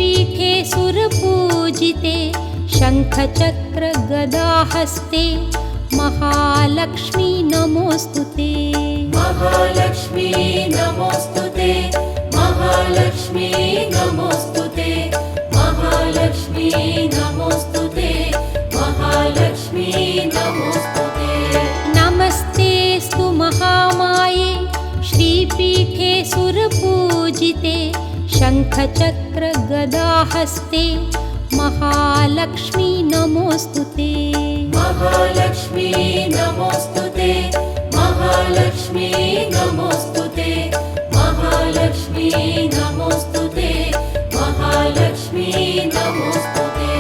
श्रीपीठे सुरपूजिते शङ्खचक्रगदाहस्ते महालक्ष्मी नमोऽस्तुते। महालक्ष्मी नमोऽस्तुते, महालक्ष्मी नमोऽस्तुते, महालक्ष्मी नमोऽस्तुते, महालक्ष्मी नमोऽस्तुते। नमस्तेऽस्तु महामाये श्रीपीठे सुरपूजिते शङ्खचक्रगदाहस्ते महालक्ष्मी नमोऽस्तुते। महालक्ष्मी नमोऽस्तुते, महालक्ष्मी नमोऽस्तुते, महालक्ष्मी नमोऽस्तुते, महालक्ष्मी नमोऽस्तुते।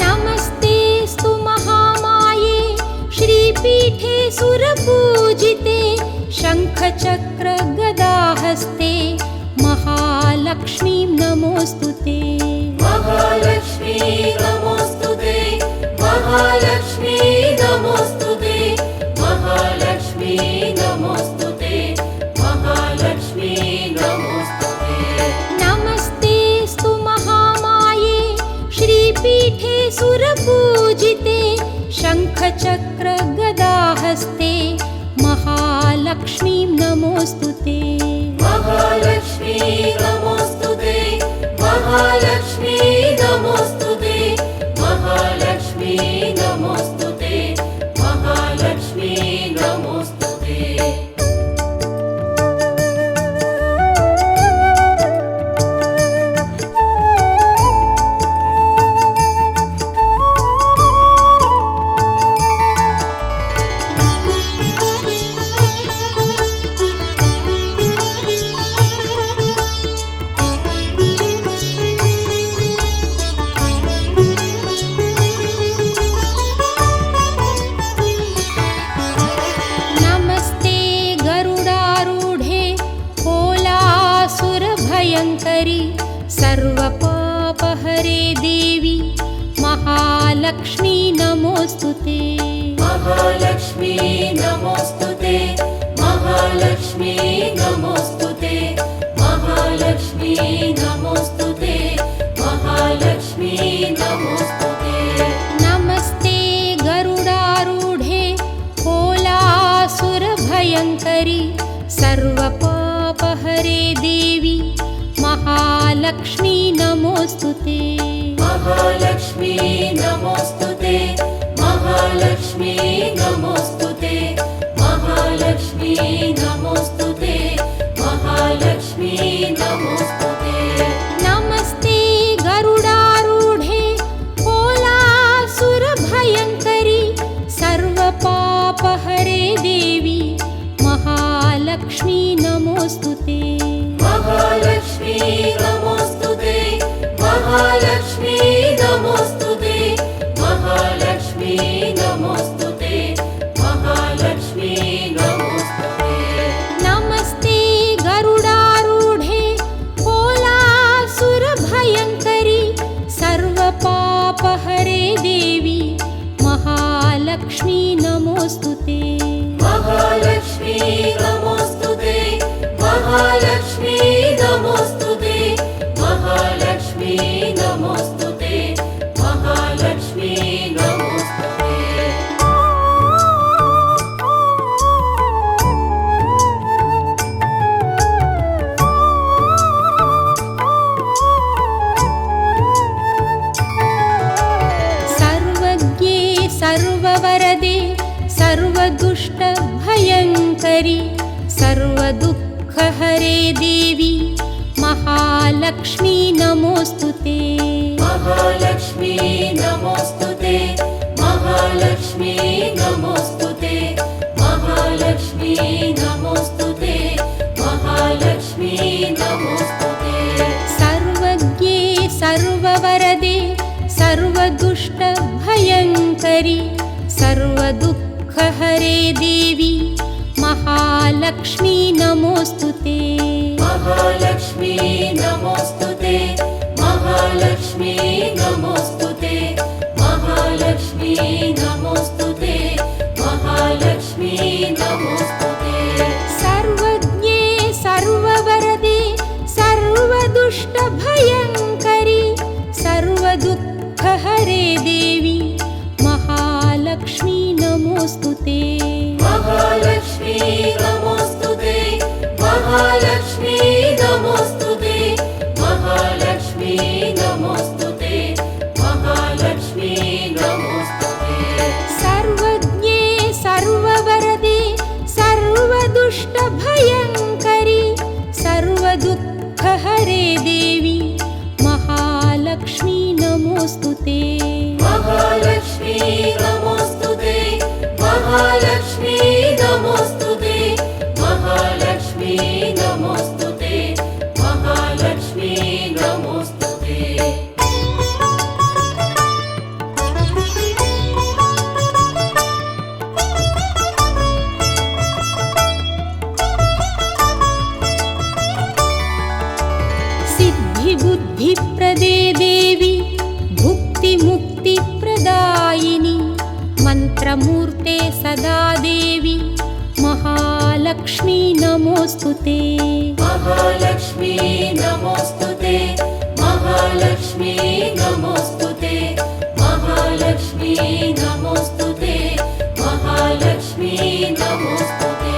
नमस्तेऽस्तु महामाये श्रीपीठे सुरपूजिते शङ्खचक्रगदाहस्ते महालक्ष्मी नमोऽस्तुते। महालक्ष्मी नमोऽस्तुते, महालक्ष्मी नमोऽस्तुते, महालक्ष्मी नमोऽस्तुते, महालक्ष्मी नमोऽस्तुते। नमस्तेऽस्तु महामाये श्रीपीठे सुरपूजिते शङ्खचक्रगदाहस्ते महालक्ष्मी नमोऽस्तुते। महालक्ष्मी नमोऽस्तुते, महालक्ष्मी नमोऽस्तुते, महालक्ष्मी नमोऽस्तुते, महालक्ष्मी नमोऽस्तुते। नमस्ते गरुडारूढे कोलासुरभयङ्करि सर्वपापहरे देवी महालक्ष्मी नमोऽस्तुते। महालक्ष्मी नमोऽस्तुते, महालक्ष्मी नमोऽस्तुते, महालक्ष्मी नमोऽस्तुते, महालक्ष्मी नमोऽस्तुते। नमस्ते गरुडारूढे कोलासुरभयङ्करि सर्वपापहरे देवी महालक्ष्मी नमोऽस्तुते। महालक्ष्मी नमोऽस्तुते, महालक्ष्मी नमोऽस्तुते, महालक्ष्मी नमोऽस्तुते, महालक्ष्मी नमोऽस्तुते। नमस्ते गरुडारूढे कोलासुरभयङ्करि सर्वपापहरे देवी महालक्ष्मी नमोऽस्तुते। महालक्ष्मी नमोऽस्तुते, महालक्ष्मी नमोऽस्तुते, महालक्ष्मी नमोऽस्तुते, महालक्ष्मी नमोऽस्तुते। नमस्ते गरुडारूढे कोलासुरभयङ्करि सर्वपापहरे देवी महालक्ष्मी नमोऽस्तुते। महालक्ष्मी नमोऽस्तुते, महालक्ष्मी नमोऽस्तुते, महालक्ष्मी नमोऽस्तुते, महालक्ष्मी नमोऽस्तुते। सर्वज्ञे सर्ववरदे सर्वदुष्टभयङ्करि सर्वदुःखहरे देवी महालक्ष्मी नमोऽस्तुते। महालक्ष्मी नमोऽस्तुते, महालक्ष्मी नमोऽस्तुते, महालक्ष्मी नमोऽस्तुते, महालक्ष्मी नमोऽस्तुते। सर्वज्ञे सर्ववरदे सर्वदुष्टभयङ्करि सर्वदुःखहरे देवी महालक्ष्मी नमोऽस्तुते। महालक्ष्मी नमोऽस्तुते, महालक्ष्मी नमोऽस्तुते, महालक्ष्मी नमोऽस्तुते, महालक्ष्मी नमोऽस्तुते। सर्वज्ञे सर्ववरदे सर्वदुष्टभयङ्करि ते महालक्ष्मी नमोऽस्तु ते महालक्ष्मी नमोऽस्तु ते महालक्ष्मी नमोऽस्तु ते महालक्ष्मी नमोऽस्तु ते सर्वज्ञे सर्ववरदे सर्वदुष्टभयङ्करि सर्वदुःखहरे देवी महालक्ष्मी नमोऽस्तु ते महालक्ष्मी नमोऽस्तु ते महालक्ष्मी नमोऽस्तु ते महालक्ष्मी नमोऽस्तु ते महालक्ष्मी नमोऽस्तु ते सिद्धिबुद्धिप्रदे देवी भुक्तिमुक्तिप्रदायिनी मन्त्रमूर्ते सदा देवी महालक्ष्मी नमोऽस्तु ते महालक्ष्मी नमोऽस्तु ते महालक्ष्मी नमोऽस्तु ते महालक्ष्मी नमोऽस्तु ते महालक्ष्मी नमोऽस्तु ते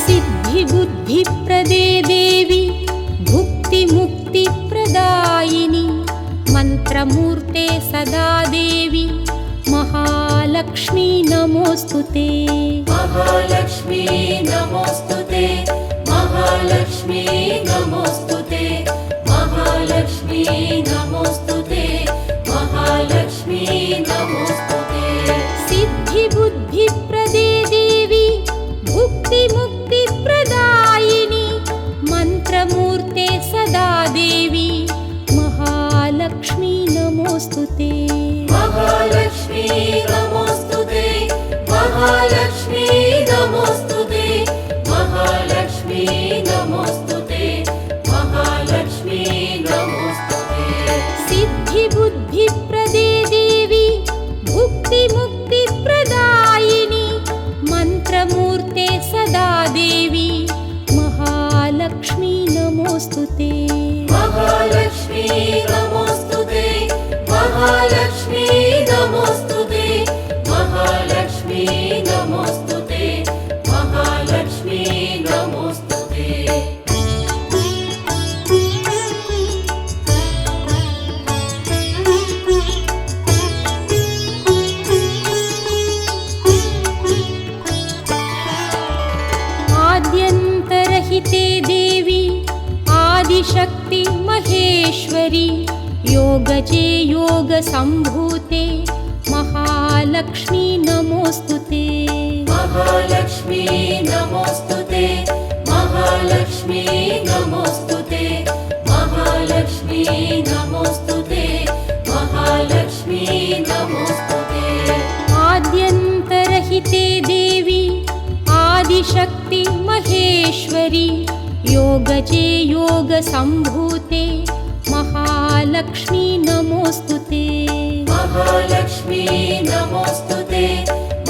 सिद्धिबुद्धिप्रदे देवी भुक्तिमुक्तिप्रदायिनी मन्त्रमूर्ते सदा देवी महालक्ष्मी नमोऽस्तु ते महालक्ष्मी नमोऽस्तु ते महालक्ष्मी नमोऽस्तु ते महालक्ष्मी नमोऽस्तु ते महालक्ष्मी नमोऽस्तु ते सिद्धिबुद्धिप्रदे देवी भुक्तिमुक्तिप्रदायिनी मन्त्रमूर्ते सदा देवी महालक्ष्मी नमोऽस्तु ते महालक्ष्मी नमोऽस्तु ते महालक्ष्मी नमोऽस्तु ते महालक्ष्मी नमोऽस्तु ते महालक्ष्मी नमोऽस्तु ते सिद्धिबुद्धिप्रदे देवी भुक्तिमुक्तिप्रदायिनी मन्त्रमूर्ते सदा देवी महालक्ष्मी नमोऽस्तु ते महालक्ष्मी नमोऽस्तु ते महालक्ष्मी नमोऽस्तु ते महालक्ष्मी नमोऽस्तु ते महालक्ष्मी नमोऽस्तु ते आद्यन्तरहिते देवी आदिशक्ति महेश्वरी योगजे योगसम्भूते महालक्ष्मी नमोऽस्तु ते महालक्ष्मी नमोऽस्तु ते महालक्ष्मी नमोऽस्तु ते महालक्ष्मी नमोऽस्तु ते महालक्ष्मी नमोऽस्तु ते आद्यन्तरहिते देवी आदिशक्ति महेश्वरी योगजे योगसम्भूते महालक्ष्मी नमोऽस्तु ते महालक्ष्मी नमोऽस्तु ते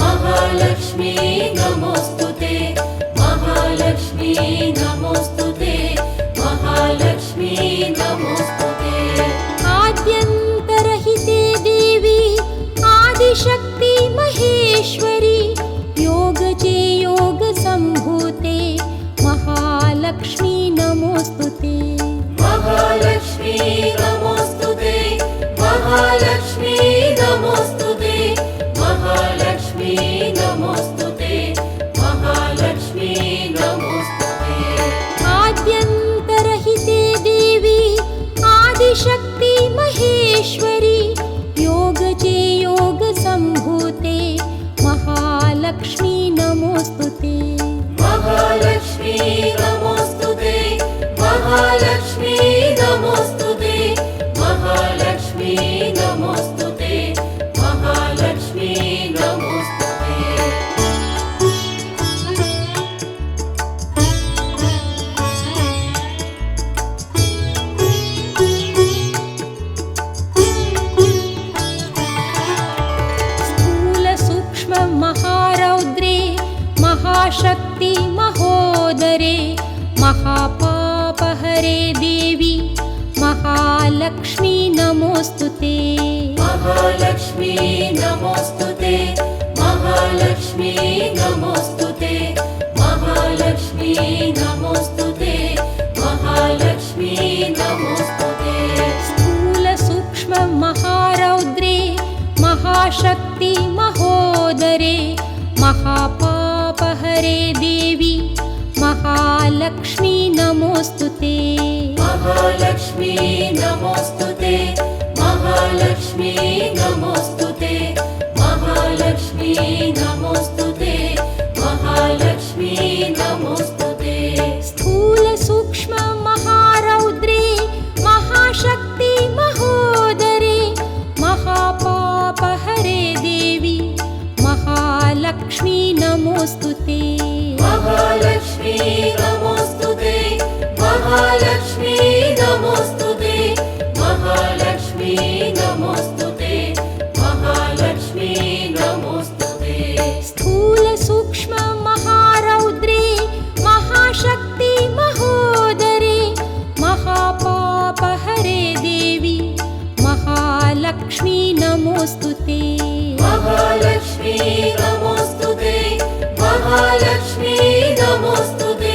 महालक्ष्मी नमोऽस्तु ते महालक्ष्मी नमोऽस्तु ते महालक्ष्मी नमोऽस्तु ते आद्यन्तरहिते देवी आदिशक्ति महेश्वरी योगजे योगसम्भूते महालक्ष्मी नमोऽस्तु ते महालक्ष्मी नमोऽस्तु ते महालक्ष्मी नमोऽस्तु ते महालक्ष्मी नमोऽस्तु ते महालक्ष्मी नमोऽस्तु ते आद्यन्तरहिते देवी आदिशक्ति महेश्वरी योगजे योगसम्भूते महालक्ष्मी नमोऽस्तु ते महालक्ष्मी नमोऽस्तु ते महालक्ष्मी नमोऽस्तु ते महालक्ष्मी नमोऽस्तु ते महालक्ष्मी नमोऽस्तु ते महारौद्रे महाशक्ति महोदरे महापापहरे देवी महालक्ष्मी नमोऽस्तु ते महालक्ष्मी नमोऽस्तु ते महालक्ष्मी नमोऽस्तु ते महालक्ष्मी नमोऽस्तु ते महालक्ष्मी नमोऽस्तु ते स्थूल सूक्ष्म महारौद्रे महाशक्ति महोदरे महापापहरे देवी महालक्ष्मी नमोऽस्तु ते महालक्ष्मी नमोऽस्तु ते महालक्ष्मी नमोऽस्तु ते महालक्ष्मी नमोऽस्तु ते महालक्ष्मी नमोऽस्तु ते स्थूल सूक्ष्म महारौद्रे महाशक्ति महोदरे महापापहरे देवी महालक्ष्मी नमोऽस्तु ते महालक्ष्मी नमोऽस्तु ते महालक्ष्मी नमोऽस्तु ते महालक्ष्मी नमोऽस्तु ते महालक्ष्मी नमोऽस्तु ते स्थूल सूक्ष्म महारौद्रे महाशक्ति महोदरे महापापहरे देवी महालक्ष्मी नमोऽस्तु ते महालक्ष्मी नमोऽस्तु ते महालक्ष्मी नमोऽस्तु ते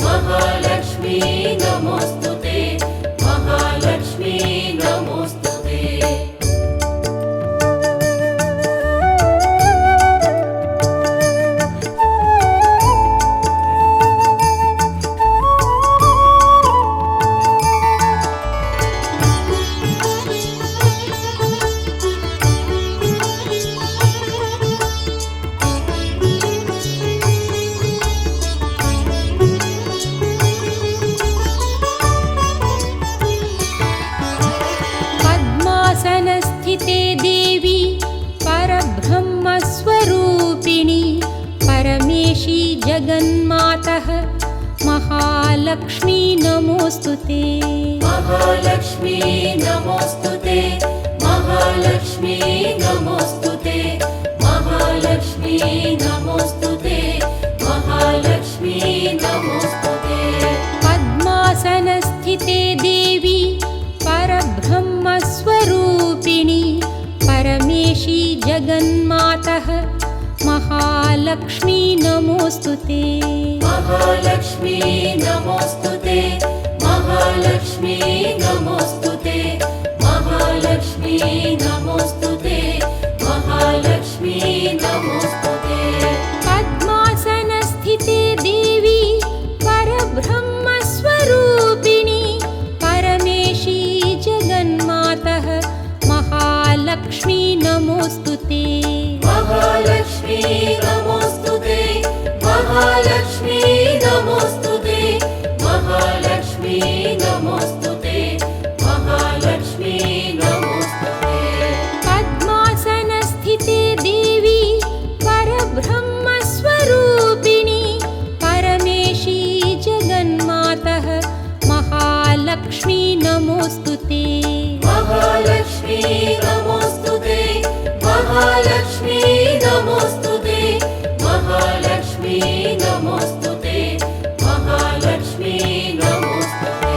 महालक्ष्मी नमोऽस्तु ते महालक्ष्मी नमोऽस्तु ते पद्मासनस्थिते देवी परब्रह्मस्वरूपिणी परमेशी जगन्मातः महालक्ष्मी नमोऽस्तु ते महालक्ष्मी नमोऽस्तु ते महालक्ष्मी नमोऽस्तु ते महालक्ष्मी नमोऽस्तु ते महालक्ष्मी नमोऽस्तु ते पद्मासनस्थिते देवी परब्रह्मस्वरूपिणी परमेशी जगन्मातः महालक्ष्मी नमोऽस्तु ते महालक्ष्मी नमोऽस्तु ते महालक्ष्मी नमोऽस्तु ते महालक्ष्मी नमोऽस्तु ते महालक्ष्मी नमोऽस्तु ते पद्मासनस्थिते देवी परब्रह्मस्वरूपिणी परमेशी जगन्मातः महालक्ष्मी नमोऽस्तु ते महालक्ष्मी नमोऽस्तु ते महालक्ष्मी नमोऽस्तु ते महालक्ष्मी नमोऽस्तु ते महालक्ष्मी नमोऽस्तु ते पद्मासनस्थिते देवी परब्रह्मस्वरूपिणी परमेशी जगन्मातः महालक्ष्मी नमोऽस्तु ते महालक्ष्मी नमोऽस्तु ते महालक्ष्मी नमोऽस्तु ते महालक्ष्मी नमोऽस्तु ते महालक्ष्मी नमोऽस्तु ते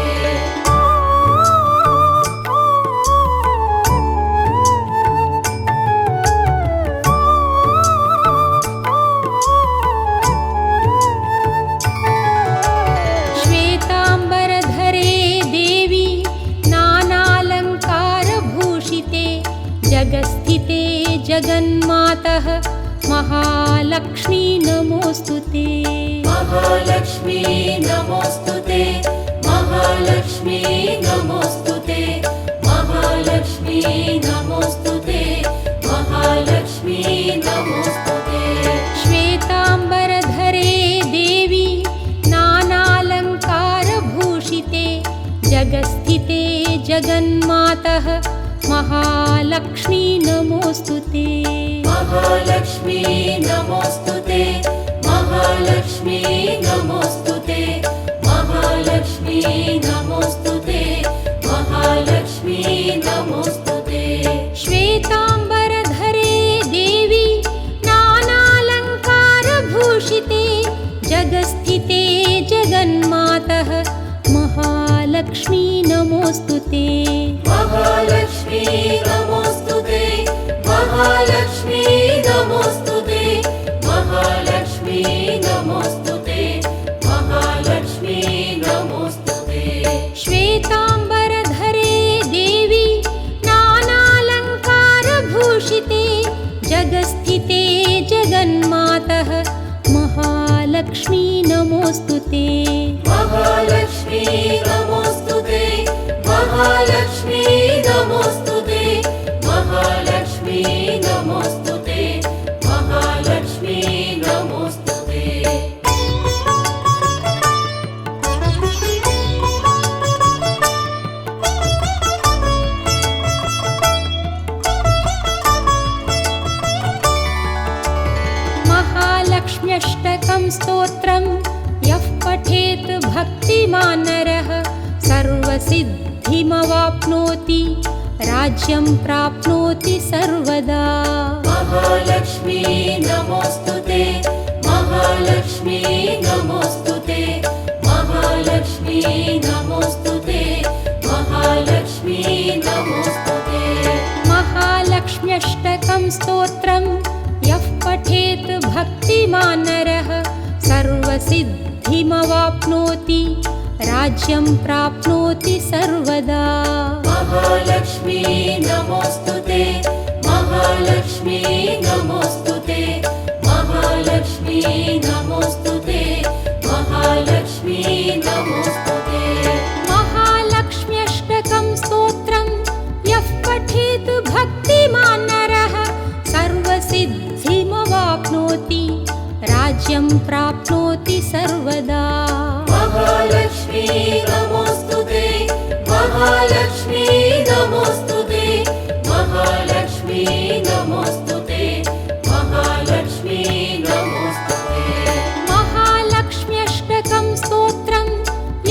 श्वेताम्बरधरे देवी नानालङ्कारभूषिते जगस्थिते जगन्मातः महालक्ष्मी नमोऽस्तु ते महालक्ष्मी नमोऽस्तु ते महालक्ष्मी नमोऽस्तु ते महालक्ष्मी नमोऽस्तु ते महालक्ष्मी नमोऽस्तु ते श्वेताम्बरधरे देवी नानालङ्कारभूषिते जगस्थिते जगन्मातः महालक्ष्मी नमोऽस्तु ते महालक्ष्मी नमोऽस्तु ते महालक्ष्मी नमोऽस्तु ते महालक्ष्मी नमोऽस्तु ते महालक्ष्मी नमोऽस्तु ते श्वेताम्बरधरे देवी नानालङ्कारभूषिते जगस्थिते जगन्मातः महालक्ष्मी नमोऽस्तु ते महालक्ष्मी नमोऽस्तु ते महालक्ष्मी नमोऽस्तु ते ते महालक्ष्मी नमोऽस्तु ते महालक्ष्मी नमोऽस्तु ते महालक्ष्मी नमोऽस्तु ते महालक्ष्मी नमोऽस्तु ते महालक्ष्म्यष्टकं स्तोत्रं यः पठेत् भक्तिमान् नरः सर्वसिद्धिमवाप्नोति राज्यं प्राप्नोति सर्वदा महालक्ष्मी नमोऽस्तु ते महालक्ष्मी नमोऽस्तु ते महालक्ष्मी नमोऽस्तु ते महालक्ष्मी नमोऽस्तु ते महालक्ष्म्यष्टकं स्तोत्रं यः पठेत् भक्तिमान् नरः सर्वसिद्धिमवाप्नोति राज्यं प्राप्नोति सर्वदा महालक्ष्मी नमोऽस्तु ते महालक्ष्मी नमोऽस्तु ते महालक्ष्मी नमोऽस्तु ते महालक्ष्मी नमोऽस्तु ते महालक्ष्म्यष्टकं स्तोत्रं यः पठेत् भक्तिमान् नरः सर्वसिद्धिमवाप्नोति राज्यं प्राप्नोति सर्वदा महालक्ष्मी नमोऽस्तु ते महालक्ष्मी नमोऽस्तु ते महालक्ष्मी नमोऽस्तु ते महालक्ष्मी नमोऽस्तु ते महालक्ष्म्यष्टकं स्तोत्रं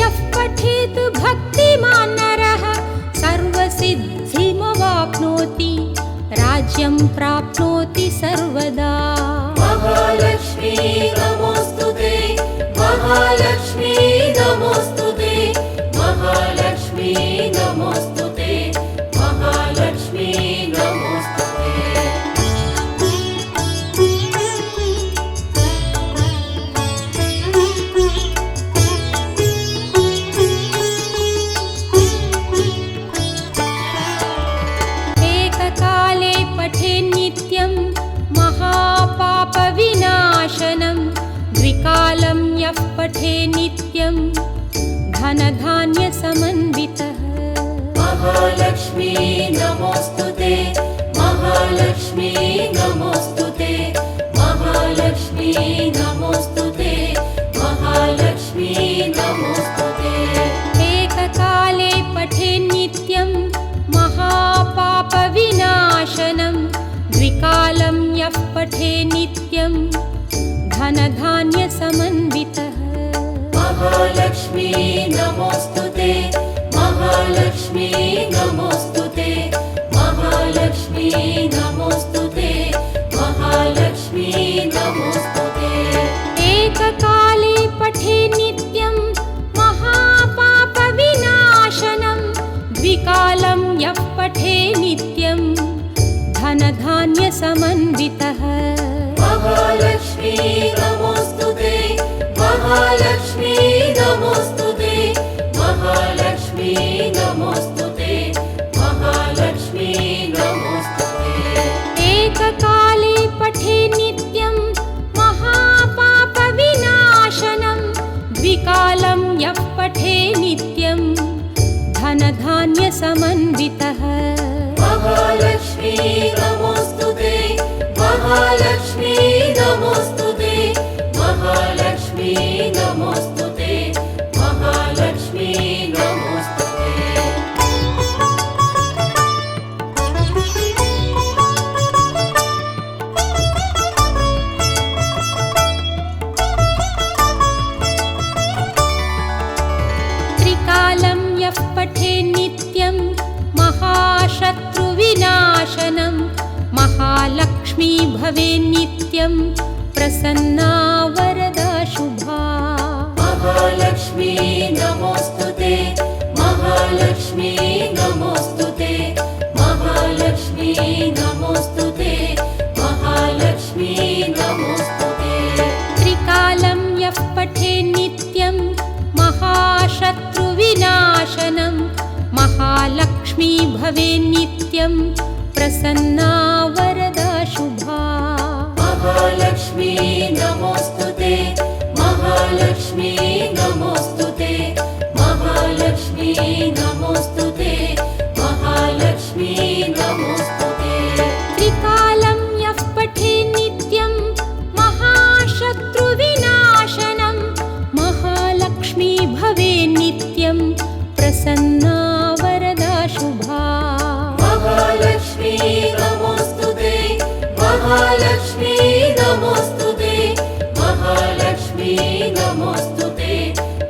यः पठेत् भक्तिमान् नरः सर्वसिद्धिमवाप्नोति राज्यं प्राप्नोति सर्वदा महालक्ष्मी नमोऽस्तु ते महालक्ष्मी नमोऽस्तु ते महालक्ष्मी नमोऽस्तु ते महालक्ष्मी नमोऽस्तु एककाले पठेन्नित्यं महापापविनाशनं द्विकालं यः पठेन्नित्यं धनधान्यसमन्वितः महालक्ष्मी नमोऽस्तु ते महालक्ष्मी नमोऽस्तु ते महालक्ष्मी नमोऽस्तु ते महालक्ष्मी नमोऽस्तु ते एककाले पठेन्नित्यं महापापविनाशनं द्विकालं यः पठेन्नित्यं धनधान्यसमन्वितः महालक्ष्मी नमोऽस्तु ते महालक्ष्मी नमोऽस्तु ते महालक्ष्मी नमोऽस्तु ते महालक्ष्मी नमोऽस्तु ते एककाले पठेन्नित्यं महापापविनाशनं द्विकालं यः पठेन्नित्यं धनधान्यसमन्वितः महालक्ष्मी नमोऽस्तु ते महालक्ष्मी नमोऽस्तु ते महालक्ष्मी नमोऽस्तु ते महालक्ष्मी नमोऽस्तु ते एककाले पठेन्नित्यं महापापविनाशनं द्विकालं यः पठेन्नित्यं धनधान्यसमन्वितः महालक्ष्मी नमोऽस्तु ते महालक्ष्मी नमोऽस्तु ते महालक्ष्मी नमोऽस्तु ते महालक्ष्मी नमोऽस्तु ते त्रिकालं यः पठेन्नित्यं महाशत्रुविनाशनं महालक्ष्मी भवेन्नित्यं प्रसन्ना वरदा शुभा महालक्ष्मी नमोऽस्तु ते महालक्ष्मी नमोऽस्तु ते महालक्ष्मी नमोऽस्तु ते महालक्ष्मी नमोऽस्तु ते त्रिकालं यः पठेन्नित्यं महाशत्रुविनाशनं महालक्ष्मी भवेन्नित्यं प्रसन्ना वरदा शुभा महालक्ष्मी नमोऽस्तु ते महालक्ष्मी नमोस्तुते महालक्ष्मी नमोस्तुते महालक्ष्मी नमोस्तुते त्रिकालं यः पठे नित्यं महाशत्रुविनाशनं महालक्ष्मी भवे नित्यं प्रसन्ना वरदा शुभा महालक्ष्मी नमोस्तुते महालक्ष्मी नमोस्तुते महालक्ष्मी नमोस्तुते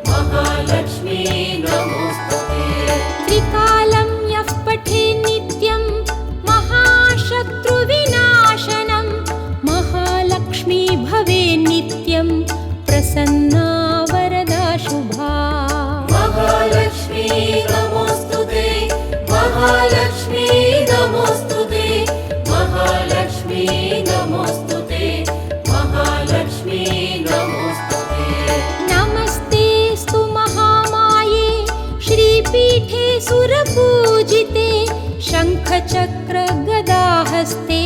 महालक्ष्मी नमोस्तुते त्रिकालं यः पठे नित्यं महाशत्रुविनाशनं महालक्ष्मी भवे नित्यं प्रसन्ना वरदा शुभा महालक्ष्मी नमोस्तुते महालक्ष्मी नमोस्तुते महालक्ष्मी नमोस्तुते महालक्ष्मी नमोस्तुते नमस्तेऽस्तु महामाये श्रीपीठे सुरपूजिते शङ्खचक्रगदाहस्ते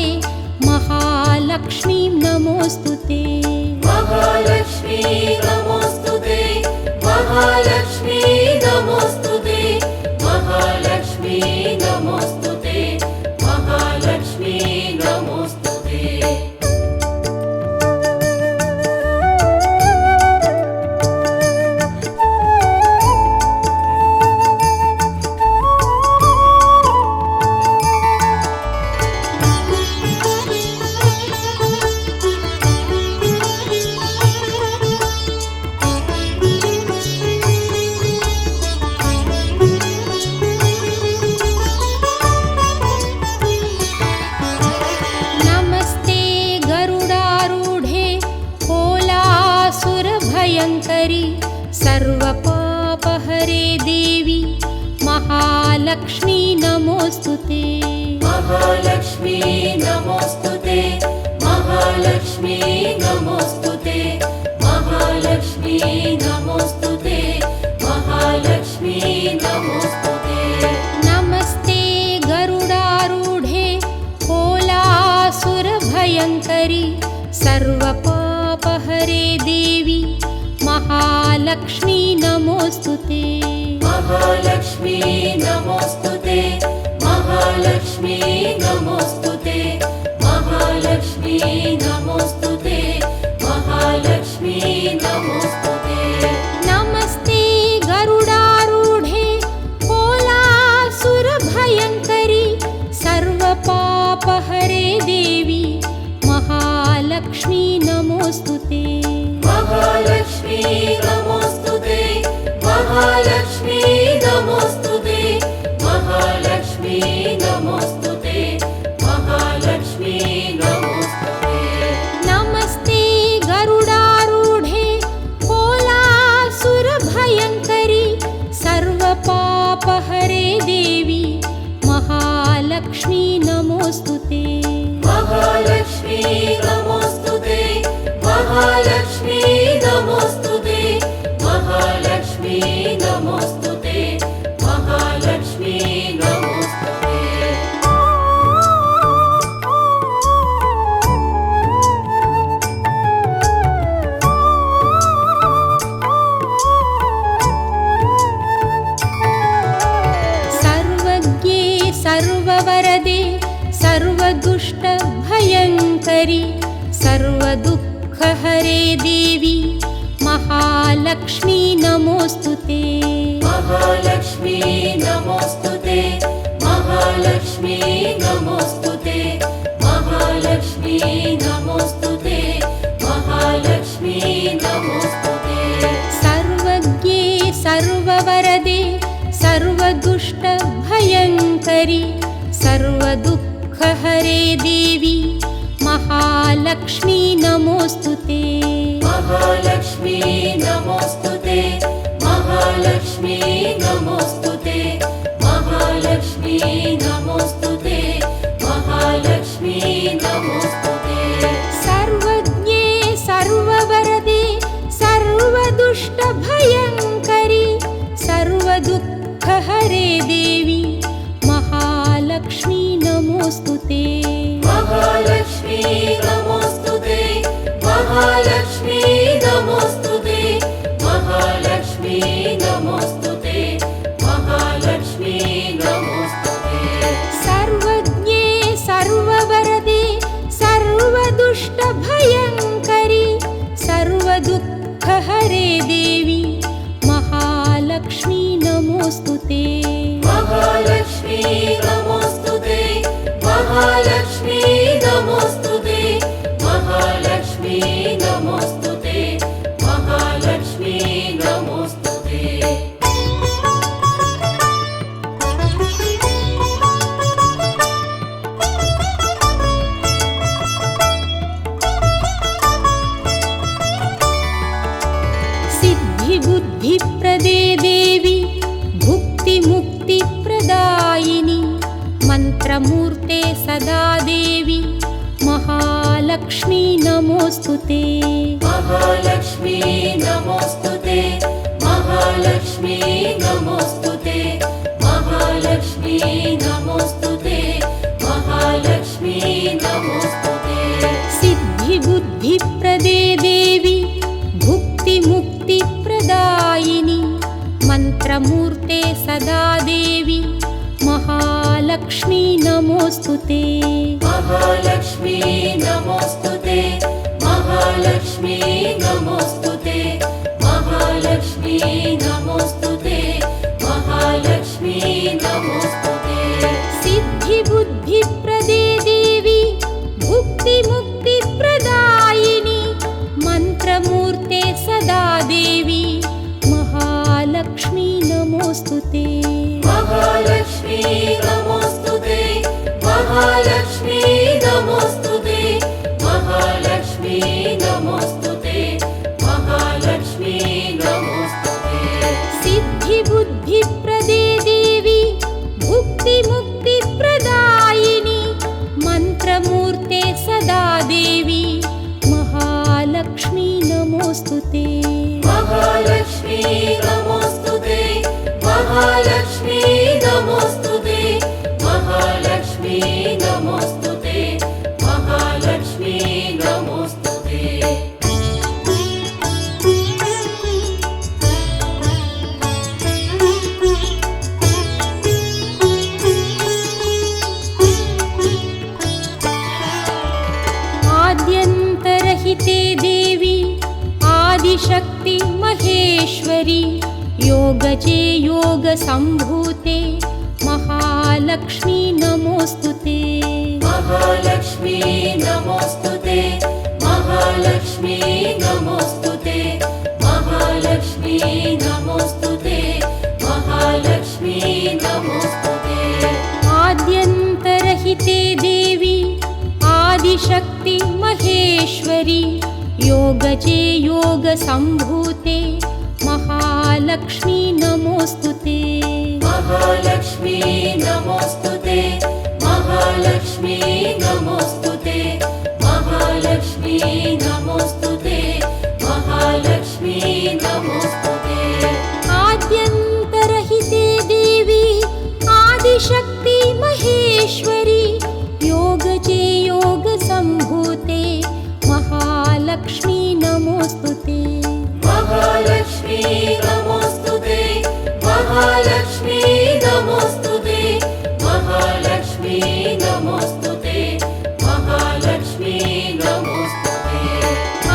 महालक्ष्मी नमोऽस्तुते महालक्ष्मी नमोस्तुते महालक्ष्मी नमोस्तुते महालक्ष्मी नमोस्तुते महालक्ष्मी नमोस्तुते नमस्ते गरुडारूढे कोलासुरभयङ्करि सर्वपापहरे देवी महालक्ष्मी नमोऽस्तुते महालक्ष्मी नमोस्तुते महालक्ष्मी नमोस्तुते महालक्ष्मी नमोस्तुते महालक्ष्मी नमोस्तुते नमस्ते गरुडारूढे कोलासुरभयङ्करि सर्वपापहरे देवी महालक्ष्मी नमोऽस्तुते महालक्ष्मी नमोस्तुते महालक्ष्मी नमोस्तुते महालक्ष्मी नमोस्तुते महालक्ष्मी नमोस्तुते नमस्ते गरुडारूढे कोलासुरभयङ्करि सर्वपापहरे देवी महालक्ष्मी नमोऽस्तुते महालक्ष्मी नमोस्तुते महालक्ष्मी नमोस्तुते महालक्ष्मी नमोस्तुते महालक्ष्मी नमोस्तुते नमस्ते गरुडारूढे कोलासुरभयङ्करि सर्वपापहरे देवी महालक्ष्मी नमोऽस्तुते महालक्ष्मी नमोस्तुते महालक्ष्मी नमोस्तुते महालक्ष्मी नमोस्तुते महालक्ष्मी नमोस्तुते सर्वज्ञे सर्ववरदे सर्वदुष्टभयङ्करि सर्वदुःखहरे देवी महालक्ष्मी नमोऽस्तुते महालक्ष्मी नमोस्तुते महालक्ष्मी नमोस्तुते महालक्ष्मी नमोस्तुते महालक्ष्मी नमोस्तुते सर्वज्ञे सर्ववरदे सर्वदुष्टभयङ्करि सर्वदुःखहरे देवी महालक्ष्मी नमोऽस्तुते महालक्ष्मी नमोस्तुते महालक्ष्मी नमोस्तुते महालक्ष्मी नमोस्तुते महालक्ष्मी नमोस्तुते सर्वज्ञे सर्ववरदे सर्वदुष्टभयङ्करि सर्वदुःखहरे देवी महालक्ष्मी नमोऽस्तुते महालक्ष्मी नमोस्तुते महालक्ष्मी नमोस्तुते नमोऽस्तु ते महालक्ष्मी नमोऽस्तु ते सर्वज्ञे सर्ववरदे सर्वदुष्टभयङ्करि सर्वदुःखहरे देवी महालक्ष्मी नमोऽस्तु ते महालक्ष्मी नमोऽस्तु ते महालक्ष्मी नमोऽस्तु ते महालक्ष्मी नमोऽस्तु ते महालक्ष्मी नमोऽस्तु ते सिद्धिबुद्धिप्रदे देवी भुक्तिमुक्तिप्रदायिनि मन्त्रमूर्ते सदा देवी महालक्ष्मी नमोऽस्तु ते महालक्ष्मी नमोऽस्तु ते महालक्ष्मी नमोऽस्तु ते महालक्ष्मी नमोऽस्तु ते महालक्ष्मी नमोऽस्तु ते सिद्धिबुद्धिप्रदे देवी भुक्तिमुक्तिप्रदायिनि मन्त्रमूर्ते सदा देवी महालक्ष्मी नमोऽस्तु ते महालक्ष्मी नमोऽस्तु ते महालक्ष्मी नमोऽस्तु ते महालक्ष्मी नमोऽस्तु ते महालक्ष्मी नमोऽस्तु ते सिद्धिबुद्धिप्रदे देवी भुक्तिमुक्तिप्रदायिनि मन्त्रमूर्ते सदा देवी महालक्ष्मी नमोऽस्तु ते महालक्ष्मी नमोऽस्तु ते महालक्ष्मी नमोऽस्तु ते महालक्ष्मी नमोऽस्तु ते महालक्ष्मी नमोऽस्तु ते सिद्धिबुद्धिप्रदे देवी भुक्तिमुक्तिप्रदायिनि मन्त्रमूर्ते सदा देवी महालक्ष्मी नमोऽस्तु ते महालक्ष्मी नमोऽस्तु ते महालक्ष्मी नमोऽस्तु ते महालक्ष्मी नमोऽस्तु ते महालक्ष्मी नमोऽस्तु ते आद्यन्तरहिते देवी आदिशक्ति महेश्वरी योगजे योगसम्भूते महालक्ष्मी नमोऽस्तु ते महालक्ष्मी नमोऽस्तु ते महालक्ष्मी नमोऽस्तु ते महालक्ष्मी नमोऽस्तु ते महालक्ष्मी नमोऽस्तु ते आद्यन्तरहिते देवी आदिशक्ति महेश्वरी योगजे योगसम्भूते महालक्ष्मी नमोऽस्तु ते महालक्ष्मी नमोऽस्तु ते महालक्ष्मी नमोऽस्तु ते महालक्ष्मी नमोऽस्तु ते महालक्ष्मी नमोऽस्तु ते आद्यन्तरहिते देवी आदिशक्ति महेश्वरी योगजे योगसम्भूते महालक्ष्मी नमोऽस्तु ते महालक्ष्मी नमोऽस्तु ते महालक्ष्मी नमोऽस्तु ते महालक्ष्मी नमोऽस्तु ते महालक्ष्मी नमोऽस्तु ते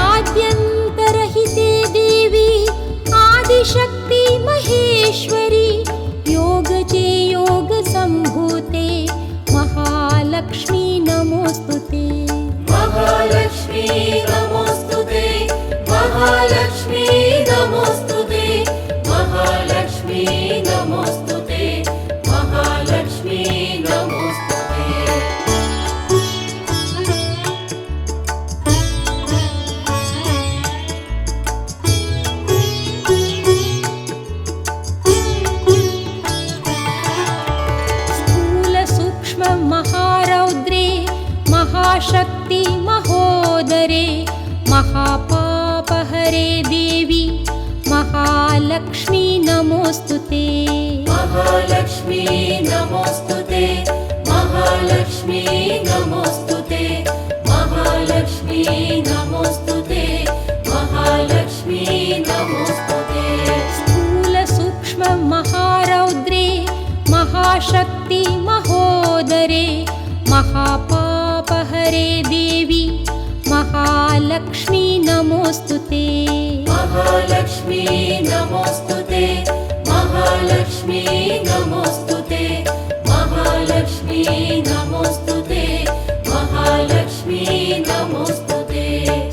आद्यन्तरहिते देवी आदिशक्ति महेश्वरी योगजे योगसम्भूते महालक्ष्मी नमोऽस्तु ते महालक्ष्मी नमोऽस्तु ते महालक्ष्मी नमोऽस्तु ते महालक्ष्मी नमोऽस्तु ते महालक्ष्मी नमोऽस्तु ते महारौद्रे महाशक्ति महोदरे महापापहरे देवी महालक्ष्मी नमोऽस्तु ते महालक्ष्मी नमोऽस्तु ते महालक्ष्मी नमोऽस्तु ते महालक्ष्मी नमोऽस्तु ते महालक्ष्मी नमोऽस्तु ते महाशक्ति महोदरे महापापहरे देवी महालक्ष्मी नमोस्तुते महालक्ष्मी नमोस्तुते महालक्ष्मी नमोस्तुते महालक्ष्मी नमोस्तुते महालक्ष्मी नमोस्तुते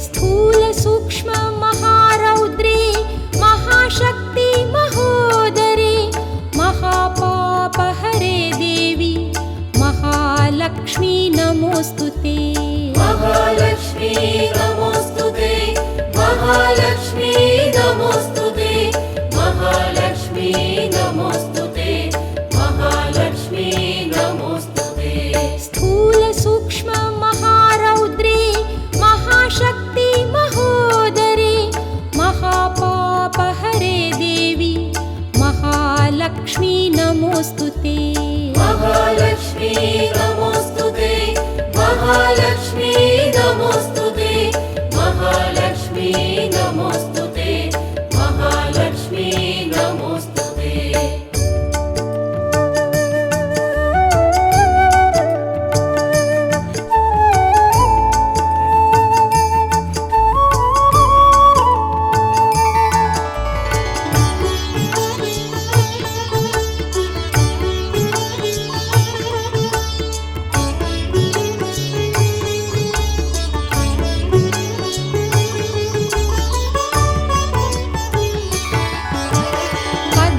स्थूल सूक्ष्म महारौद्रे महाशक्ति महोदरे महापापहरे देवी महालक्ष्मी नमोस्तुते महालक्ष्मी नमोस्तुते महालक्ष्मी नमोस्तुते महालक्ष्मी नमोस्तुते महालक्ष्मी नमोस्तुते स्थूल सूक्ष्म महारौद्रे महाशक्ति महोदरे महापापहरे देवी महालक्ष्मी नमोस्तुते महालक्ष्मी नमोस्तुते महालक्ष्मी नमोस्तुते महालक्ष्मी नमोस्तुते महालक्ष्मी नमोस्तुते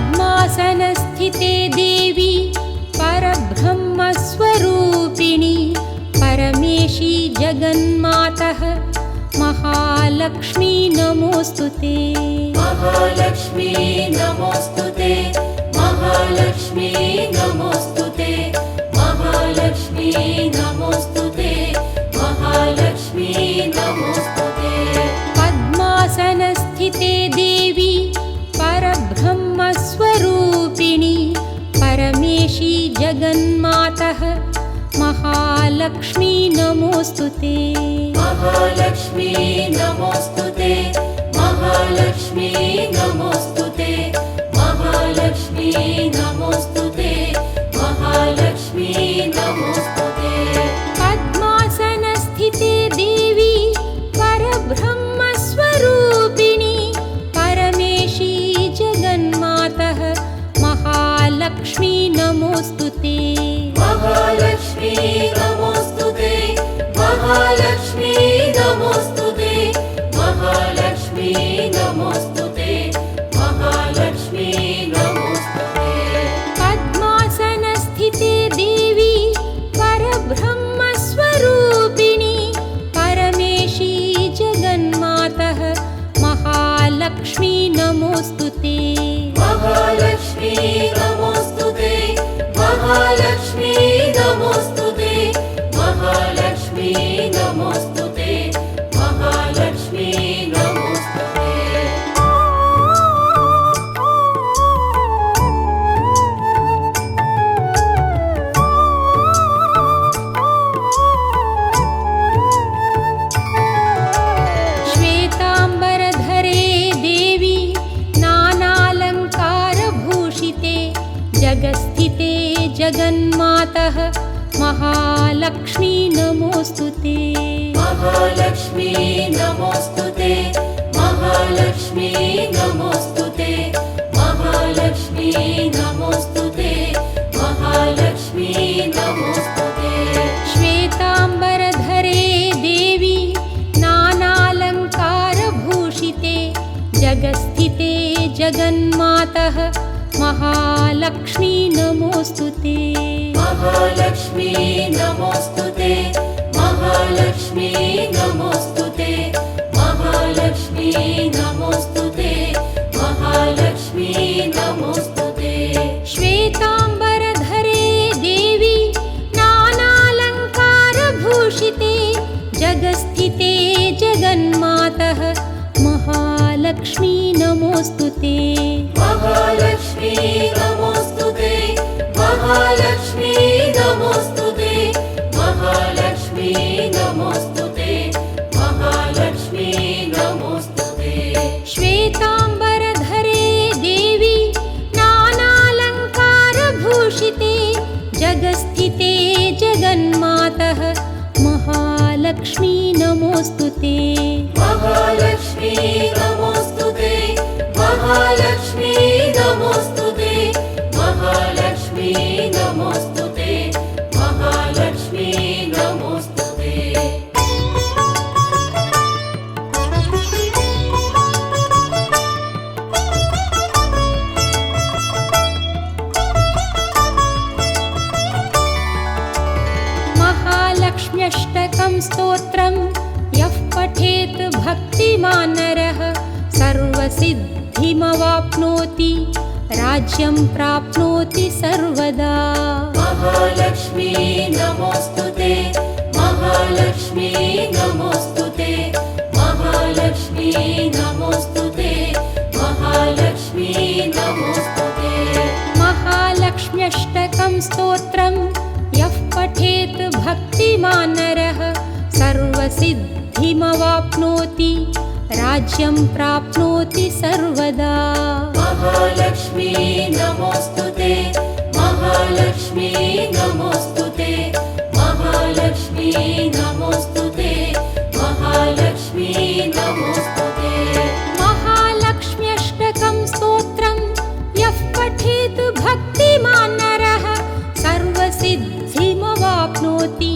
पद्मासनस्थिते देवी परब्रह्मस्वरूपिणी परमेशी जगन्मातः महालक्ष्मी नमोस्तुते महालक्ष्मी नमोस्तुते महालक्ष्मी नमोस्तुते महालक्ष्मी नमोस्तुते महालक्ष्मी नमोस्तुते पद्मासनस्थिते देवी परब्रह्मस्वरूपिणी परमेशी जगन्मातः महालक्ष्मी नमोस्तुते महालक्ष्मी नमोस्तुते महालक्ष्मी नमोस्तुते महालक्ष्मी नमोस्तुते महालक्ष्मी नमोस्तुते पद्मासनस्थिते देवी परब्रह्मस्वरूपिणी परमेशी जगन्मातः महालक्ष्मी नमोस्तुते महालक्ष्मी नमोस्तुते महालक्ष्मी नमोस्तुते महालक्ष्मी नमोस्तुते महालक्ष्मी नमोस्तुते पद्मासनस्थिते देवी परब्रह्मस्वरूपिणी परमेशी जगन्मातः महालक्ष्मी नमोस्तुते महालक्ष्मी नमोस्तुते महालक्ष्मी नमोस्तुते महालक्ष्मी नमोस्तुते महालक्ष्मी नमोस्तुते श्वेताम्बरधरे देवी नानालङ्कारभूषिते जगस्थिते जगन्मातः महालक्ष्मी नमोस्तुते महालक्ष्मी नमोस्तुते महालक्ष्मी नमोस्तुते महालक्ष्मी नमोस्तुते महालक्ष्मी नमोस्तुते श्वेताम्बरधरे देवी नानालङ्कारभूषिते जगस्थिते जगन्मातः महालक्ष्मी नमोस्तुते महालक्ष्मी नमोस्तुते महालक्ष्मी नमोस्तुते महालक्ष्मी नमोस्तुते महालक्ष्मी नमोस्तुते श्वेताम्बर जगस्थिते जगन्मातः महालक्ष्मी नमोस्तुते महालक्ष्मी नमोस्तुते महालक्ष्मी नमोस्तुते महालक्ष्मी नमोस्तुते महालक्ष्मी नमोस्तुते श्वेताम्बरधरे देवी नानालङ्कारभूषिते महालक्ष्मी नमोऽस्तु ते महालक्ष्मी नमोऽस्तु ते महालक्ष्मी नमोऽस्तु ते महालक्ष्मी नमोऽस्तु ते महालक्ष्मी नमोऽस्तु ते महालक्ष्म्यष्टकं स्तोत्रं यः पठेत् भक्तिमान् नरः सर्वसिद्धिमवाप्नोति राज्यं प्राप्नोति सर्वदा महालक्ष्मी नमोऽस्तु ते महालक्ष्मी नमोऽस्तु ते महालक्ष्मी नमोऽस्तु ते महालक्ष्मी नमोऽस्तु ते महालक्ष्म्यष्टकं स्तोत्रं यः पठेत् भक्तिमान् नरः सर्वसिद्धिमवाप्नोति राज्यं प्राप्नोति सर्वदा महालक्ष्मी नमोऽस्तु ते महालक्ष्मी नमोऽस्तु ते महालक्ष्मी नमोऽस्तु ते महालक्ष्मी नमोऽस्तु ते महालक्ष्म्यष्टकं स्तोत्रं यः पठेत् भक्तिमान् नरः सर्वसिद्धिमवाप्नोति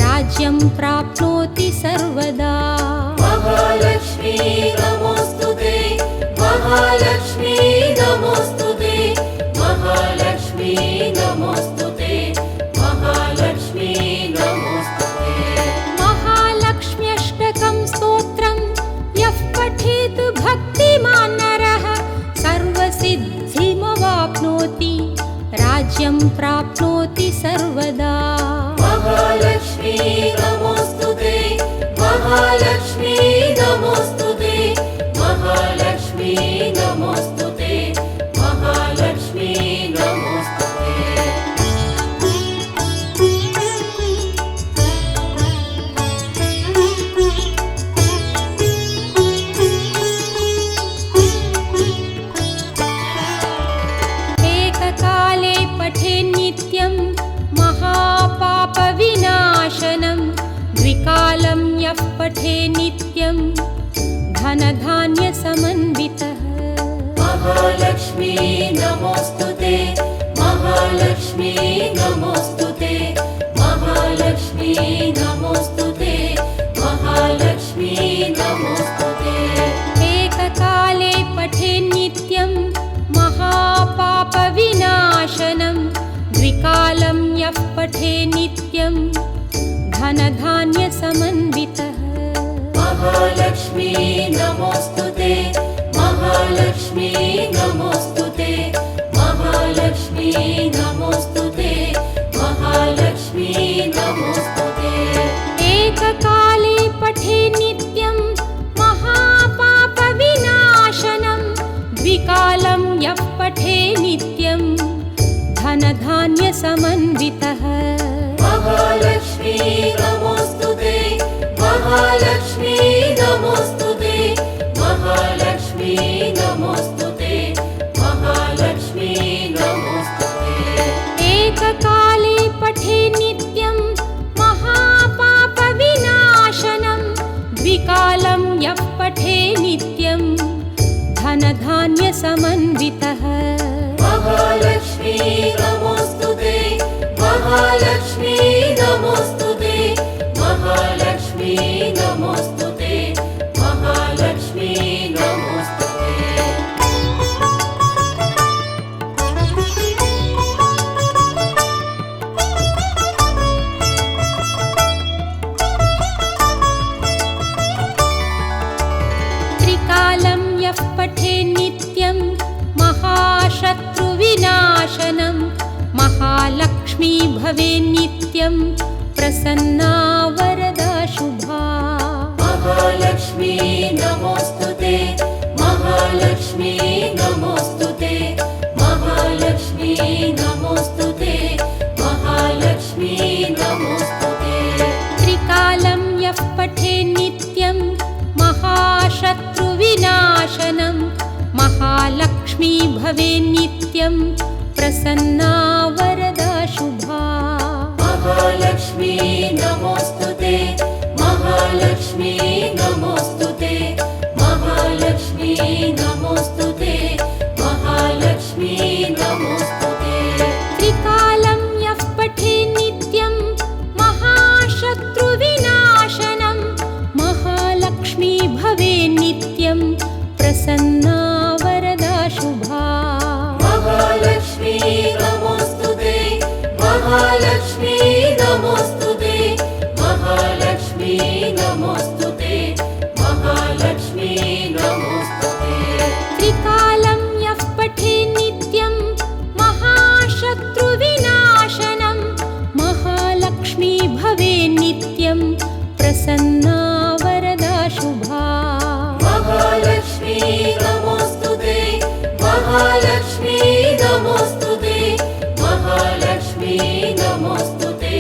राज्यं प्राप्नोति सर्वदा महालक्ष्मी नमोऽस्तु ते महालक्ष्मी नमोऽस्तु ते महालक्ष्मी नमोऽस्तु ते महालक्ष्मी नमोऽस्तु ते महालक्ष्म्यष्टकं स्तोत्रं यः पठेत् भक्तिमान् नरः सर्वसिद्धिमवाप्नोति राज्यं प्राप्नोति सर्वदा महालक्ष्मी नमोऽस्तु ते महालक्ष्मी नमोऽस्तु ते महालक्ष्मी नमोऽस्तु ते महालक्ष्मी नमोऽस्तु ते एककाले पठेन्नित्यं महापापविनाशनं द्विकालं यः पठेन्नित्यं धनधान्यसमन्वितः महालक्ष्मी नमोऽस्तु ते महालक्ष्मी नमोऽस्तु ते महालक्ष्मी नमोऽस्तु ते महालक्ष्मी नमोऽस्तु ते एककाले पठेन्नित्यं महापापविनाशनं द्विकालं यः पठेन्नित्यं धनधान्यसमन्वितः महालक्ष्मी नमोऽस्तु ते महालक्ष्मी नमोऽस्तु ते महालक्ष्मी नमोऽस्तु ते महालक्ष्मी नमोऽस्तु ते एककाले पठेन्नित्यं महापापविनाशनं द्विकालं यः पठेन्नित्यं धनधान्यसमन्वितः महालक्ष्मी नमोऽस्तु ते महालक्ष्मी नमोऽस्तु ते महालक्ष्मी नमोऽस्तु ते महालक्ष्मी नमोऽस्तु ते एककाले पठेन्नित्यं महापापविनाशनं द्विकालं यः पठेन्नित्यं धनधान्यसमन्वितः महालक्ष्मी नमोऽस्तु ते महालक्ष्मी नमोऽस्तु ते महालक्ष्मी नमोऽस्तु ते महालक्ष्मी नमोऽस्तु ते त्रिकालं यः पठेन्नित्यं महाशत्रुविनाशनं महालक्ष्मी भवेन्नित्यं प्रसन्ना वरदा शुभा महालक्ष्मी नमोऽस्तु ते महालक्ष्मी नमोऽस्तु ते महालक्ष्मी नमोऽस्तु ते महालक्ष्मी नमोऽस्तु ते त्रिकालं यः पठेन्नित्यं महाशत्रुविनाशनं महालक्ष्मी भवेन्नित्यं प्रसन्ना वरदा शुभा महालक्ष्मी नमोऽस्तु ते महालक्ष्मी नमोऽस्तु ते महालक्ष्मी नमोऽस्तु ते महालक्ष्मी नमोऽस्तु ते त्रिकालं यः पठे नित्यं महाशत्रुविनाशनं महालक्ष्मी भवे नित्यं प्रसन्ना वरदा शुभा महालक्ष्मी नमोऽस्तु ते महालक्ष्मी नमोऽस्तु ते महालक्ष्मी नमोऽस्तु ते महालक्ष्मी नमोऽस्तु ते त्रिकालं यः पठे नित्यं महाशत्रुविनाशनं महालक्ष्मी भवे नित्यं प्रसन्ना वरदा शुभा महालक्ष्मी नमोऽस्तु ते महालक्ष्मी नमोऽस्तु ते महालक्ष्मी नमोऽस्तु ते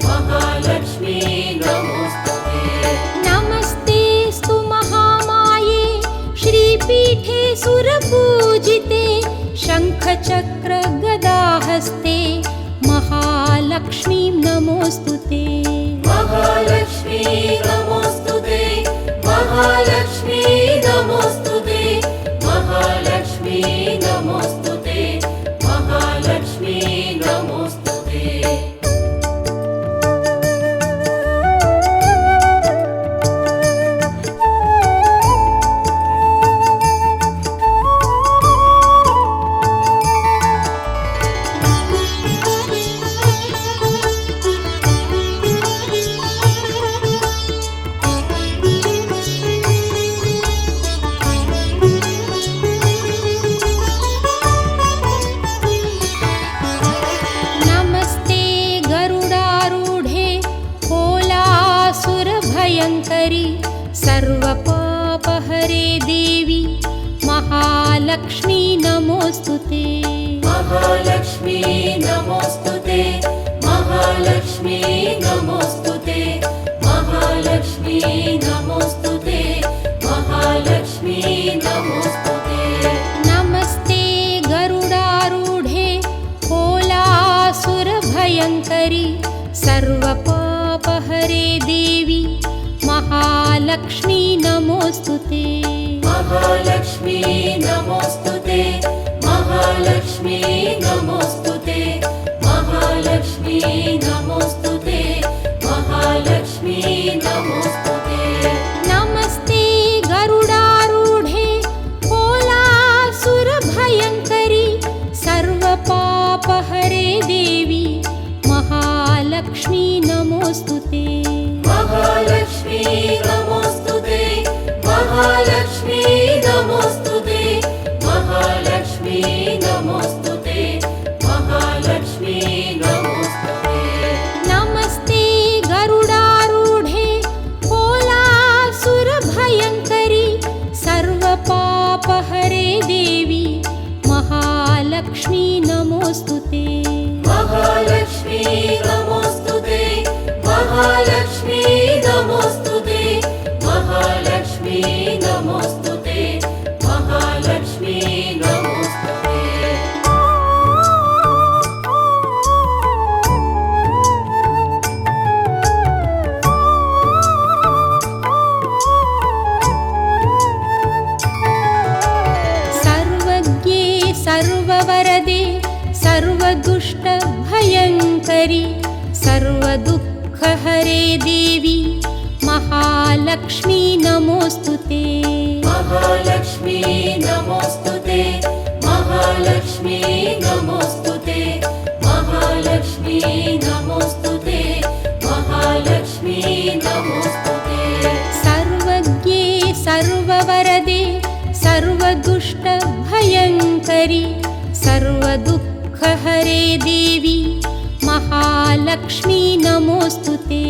महालक्ष्मी नमोऽस्तु ते नमस्तेऽस्तु महामाये श्रीपीठे सुरपूजिते शङ्खचक्रगदाहस्ते महालक्ष्मीं नमोऽस्तु ते महालक्ष्मी नमोऽस्तु ते महालक्ष्मी नमोऽस्तु ते महालक्ष्मी नमोऽस्तु ते महालक्ष्मी नमोऽस्तु ते नमस्ते गरुडारूढे कोलासुरभयङ्करि सर्वपापहरे देवी महालक्ष्मी नमोऽस्तु ते महालक्ष्मी नमोऽस्तु ते महालक्ष्मी नमोऽस्तु ते महालक्ष्मी नमोऽस्तु ते महालक्ष्मी नमोऽस्तु ते नमस्ते गरुडारूढे कोलासुरभयङ्करि सर्वपापहरे देवी महालक्ष्मी नमोऽस्तु ते महालक्ष्मी नमोऽस्तु ते महालक्ष्मी नमोऽस्तु ते महालक्ष्मी नमोऽस्तु ते महालक्ष्मी नमोऽस्तु ते नमस्ते गरुडारूढे कोलासुरभयङ्करि सर्वपापहरे देवी महालक्ष्मी नमोऽस्तु ते महालक्ष्मी नमोऽस्तु ते महालक्ष्मी नमोऽस्तु ते महालक्ष्मी नमोऽस्तु ते महालक्ष्मी नमोऽस्तु ते नमस्ते गरुडारूढे कोलासुरभयङ्करि सर्वपापहरे देवी महालक्ष्मी नमोऽस्तु ते महालक्ष्मी नमोऽस्तु ते महालक्ष्मी नमोऽस्तु ते महालक्ष्मी नमोऽस्तु ते महालक्ष्मी नमोऽस्तु ते सर्वज्ञे सर्ववरदे सर्वदुष्टभयङ्करि सर्वदुःखहरे देवी महालक्ष्मी नमोऽस्तु ते महालक्ष्मी नमोऽस्तु ते महालक्ष्मी नमोऽस्तु ते महालक्ष्मी नमोऽस्तु ते महालक्ष्मी नमोऽस्तु ते सर्वज्ञे सर्ववरदे सर्वदुष्टभयङ्करि सर्वदुःखहरे देवी महालक्ष्मी नमोऽस्तु ते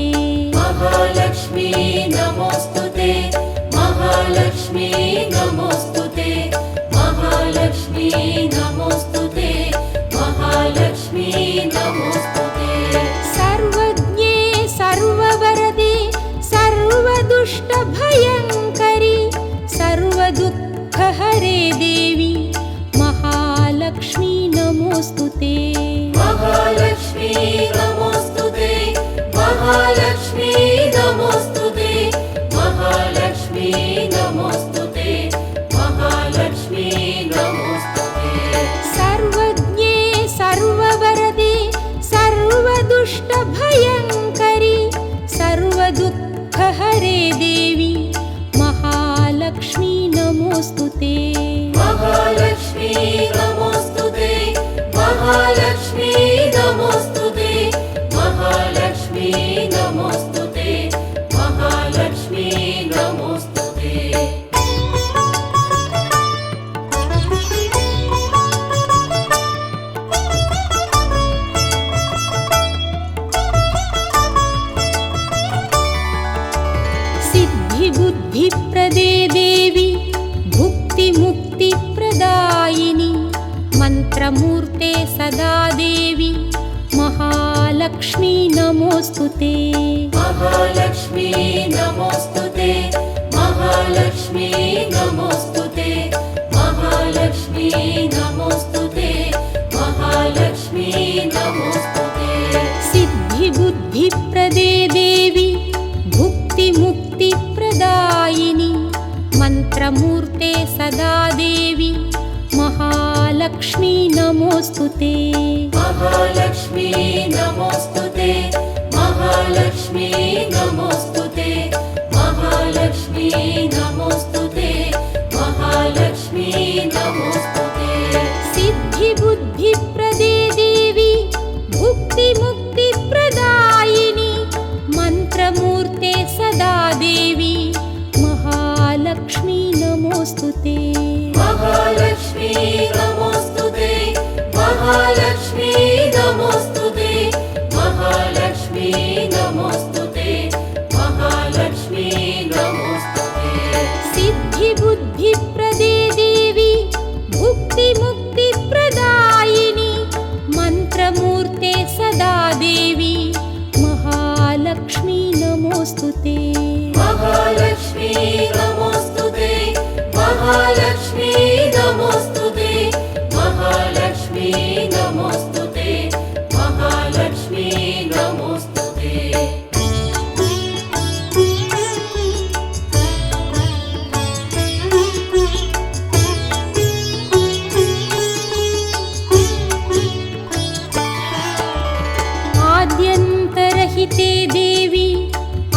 महालक्ष्मी नमोऽस्तु ते महालक्ष्मी नमोऽस्तु ते महालक्ष्मी नमोऽस्तु ते महालक्ष्मी नमोऽस्तु ते सर्वज्ञे सर्ववरदे सर्वदुष्टभयङ्करि सर्वदुःखहरे देवी महालक्ष्मी नमोऽस्तु ते महालक्ष्मी नमोऽस्तु ते महालक्ष्मी नमोऽस्तु ते महालक्ष्मी नमोस्तुते महालक्ष्मी नमोस्तुते महालक्ष्मी नमोस्तुते सिद्धिबुद्धिप्रदे देवी भुक्तिमुक्तिप्रदायिनि मन्त्रमूर्ते सदा देवी महालक्ष्मी नमोस्तुते महालक्ष्मी नमोस्तुते महालक्ष्मी नमोस्तुते महालक्ष्मी नमोस्तुते महालक्ष्मी नमोस्तुते सिद्धिबुद्धिप्रदे देवी भुक्तिमुक्तिप्रदायिनि मन्त्रमूर्ते सदा देवी महालक्ष्मी नमोस्तुते महालक्ष्मी नमोस्तुते महालक्ष्मी नमोस्तुते महालक्ष्मी नमोस्तुते महालक्ष्मी नमोस्तुते सिद्धिबुद्धिप्रदे देवी भुक्तिमुक्तिप्रदायिनि मन्त्रमूर्ते सदा देवी महालक्ष्मी नमोस्तुते महालक्ष्मी नमोस्तुते महालक्ष्मी नमोस्तुते महालक्ष्मी नमोस्तुते महालक्ष्मी नमोस्तुते सिद्धिबुद्धिप्रदे देवी भुक्तिमुक्तिप्रदायिनि मन्त्रमूर्ते सदा देवी महालक्ष्मी नमोस्तुते महालक्ष्मी नमोस्तुते महालक्ष्मी नमोस्तुते महालक्ष्मी नमोस्तुते महालक्ष्मी नमोस्तुते आद्यन्तरहिते देवी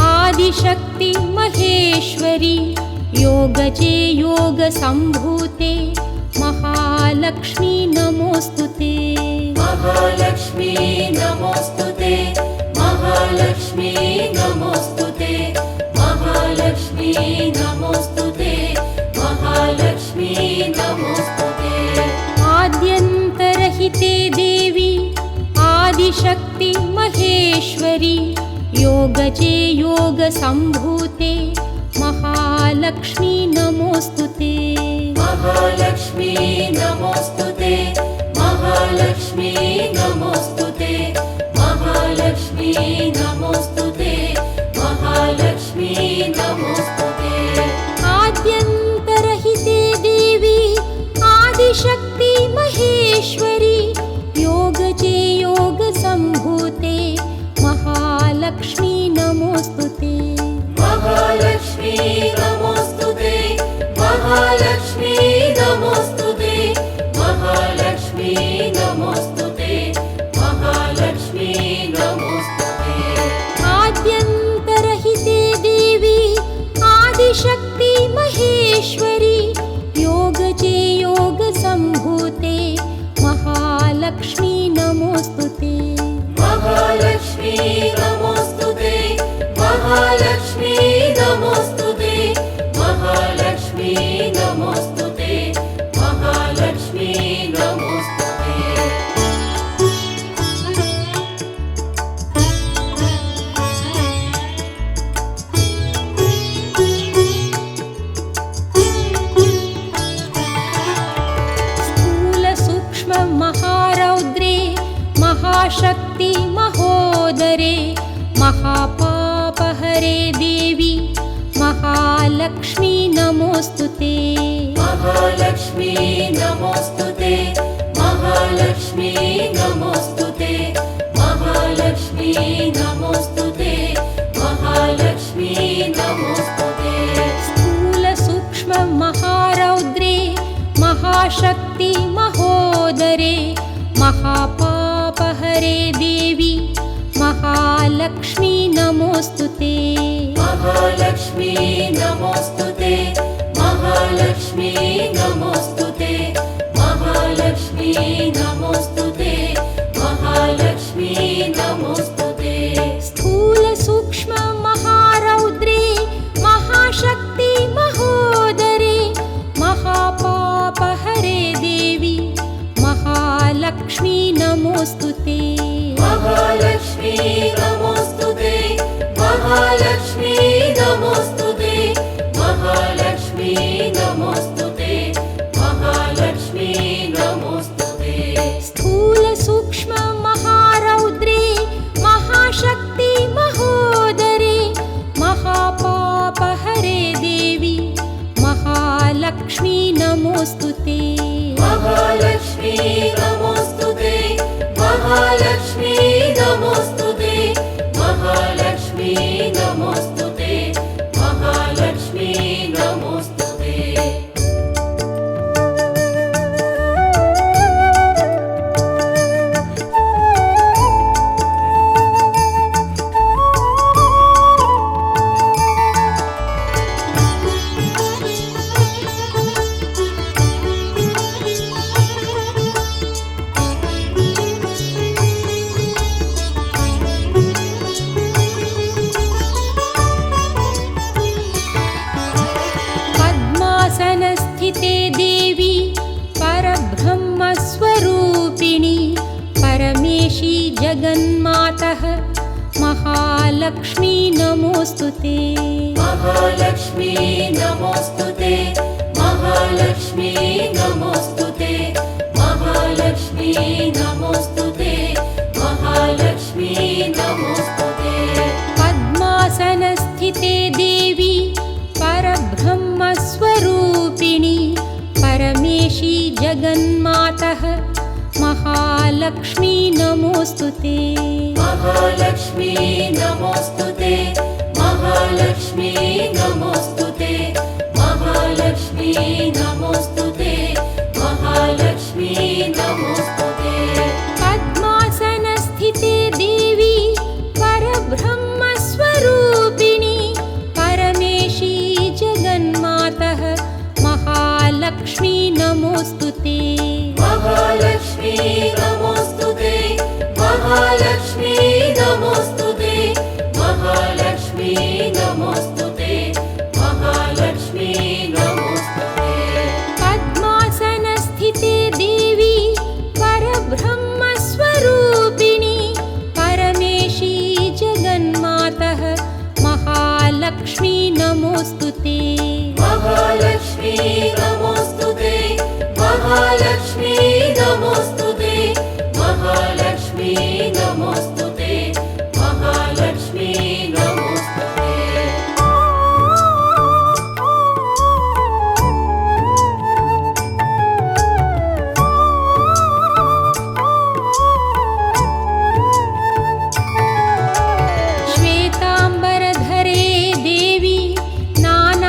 आदिशक्ति महेश्वरी योगजे योगसम्भूते महालक्ष्मी नमोस्तुते महालक्ष्मी नमोस्तुते महालक्ष्मी नमोस्तुते महालक्ष्मी नमोस्तुते महालक्ष्मी नमोस्तुते आद्यन्तरहिते देवी आदिशक्ति महेश्वरी योगजे योगसम्भूते महालक्ष्मी नमोस्तुते महालक्ष्मी नमोस्तुते महालक्ष्मी नमोस्तुते महालक्ष्मी नमोस्तुते महालक्ष्मी नमोस्तुते आद्यन्तरहिते देवी आदिशक्ति महेश्वरी योगजे योगसम्भूते महालक्ष्मी नमोस्तुते महालक्ष्मी नमोस्तुते महालक्ष्मी नमोस्तुते महालक्ष्मी नमोस्तुते महालक्ष्मी नमोस्तुते आद्यन्तरहिते देवी आदिशक्ति महेश्वरी योगजे योगसम्भूते महालक्ष्मी नमोस्तुते महालक्ष्मी नमोस्तुते महालक्ष्मी नमोस्तुते महालक्ष्मी नमोस्तुते महालक्ष्मी नमोस्तुते महारौद्रे महाशक्ति महोदरे महापापहरे देवी महालक्ष्मी नमोस्तुते महालक्ष्मी नमोस्तुते महालक्ष्मी नमोस्तुते महालक्ष्मी नमोस्तुते महालक्ष्मी नमोस्तुते स्थूलसूक्ष्म महारौद्रे महाशक्ति महोदरे महापापहरे देवी महालक्ष्मी नमोस्तुते महालक्ष्मी नमोस्तुते महालक्ष्मी नमोस्तुते महालक्ष्मी नमोस्तुते महालक्ष्मी नमोस्तुते महालक्ष्मी नमोस्तुते महालक्ष्मी नमोस्तुते स्थूल सूक्ष्म महारौद्रे महाशक्ति महोदरे महापापहरे देवी महालक्ष्मी नमोस्तुते महालक्ष्मी नमोस्तुते महालक्ष्मी नमोस्तुते महालक्ष्मी नमोस्तुते महालक्ष्मी नमोस्तुते पद्मासनस्थिते देवी परब्रह्मस्वरूपिणी परमेशी जगन्मातः महालक्ष्मी नमोस्तुते महालक्ष्मी नमोस्तुते महालक्ष्मी नमोस्तुते महालक्ष्मी नमोस्तुते महालक्ष्मी नमोस्तुते पद्मासनस्थिते देवी परब्रह्मस्वरूपिणी परमेशी जगन्मातः महालक्ष्मी नमोस्तुते महालक्ष्मी नमोस्तुते महालक्ष्मी नमोस्तुते महालक्ष्मी नमोस्तुते महालक्ष्मी नमोस्तुते पद्मासनस्थिते देवी परब्रह्मस्वरूपिणी परमेशी जगन्मातः महालक्ष्मी नमोस्तुते महालक्ष्मी नमोस्तुते महालक्ष्मी नमोस्तुते महालक्ष्मी नमोस्तुते महालक्ष्मी नमोस्तुते पद्मासनस्थिते देवी परब्रह्मस्वरूपिणी परमेशी जगन्मातः महालक्ष्मी नमोस्तुते महालक्ष्मी नमोस्तुते महालक्ष्मी नमोस्तुते महालक्ष्मी नमोस्तुते महालक्ष्मी नमोस्तुते श्वेताम्बरधरे देवी नानालङ्कारभूषिते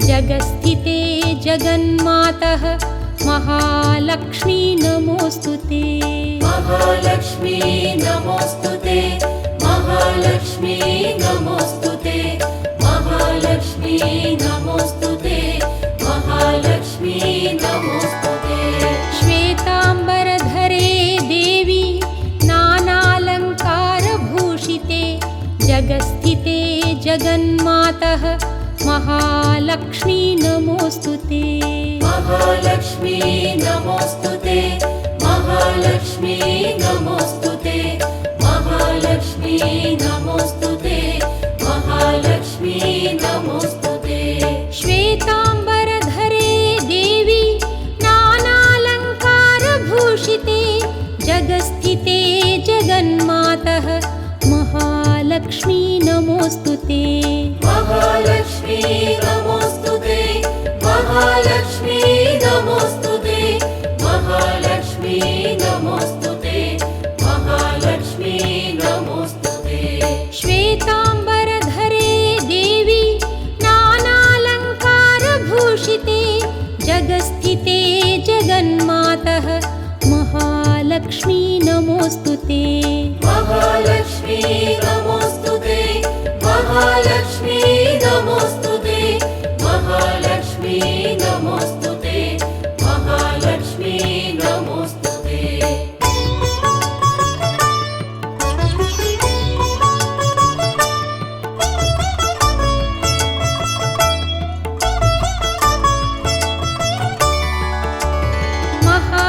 जगस्थिते जगन्मातः महालक्ष्मी नमोस्तुते महालक्ष्मी नमोस्तुते महालक्ष्मी नमोस्तुते महालक्ष्मी नमोस्तुते महालक्ष्मी नमोस्तुते श्वेताम्बरधरे देवी नानालङ्कारभूषिते जगस्थिते जगन्मातः महालक्ष्मी नमोस्तुते महालक्ष्मी नमोस्तुते महालक्ष्मी नमोस्तुते महालक्ष्मी नमोस्तुते महालक्ष्मी नमोस्तुते श्वेताम्बरधरे देवी नानालङ्कारभूषिते जगस्थिते जगन्मातः महालक्ष्मी नमोस्तुते महालक्ष्मी नमोस्तुते महालक्ष्मी नमोस्तुते महालक्ष्मी नमोस्तुते महालक्ष्मी नमोस्तुते श्वेताम्बरधरे देवी नानालङ्कारभूषिते जगस्थिते जगन्मातः महालक्ष्मी नमोस्तुते महालक्ष्मी नमोस्तुते महालक्ष्मी नमोस्तुते महालक्ष्मी नमोस्तुते महालक्ष्मी नमोस्तुते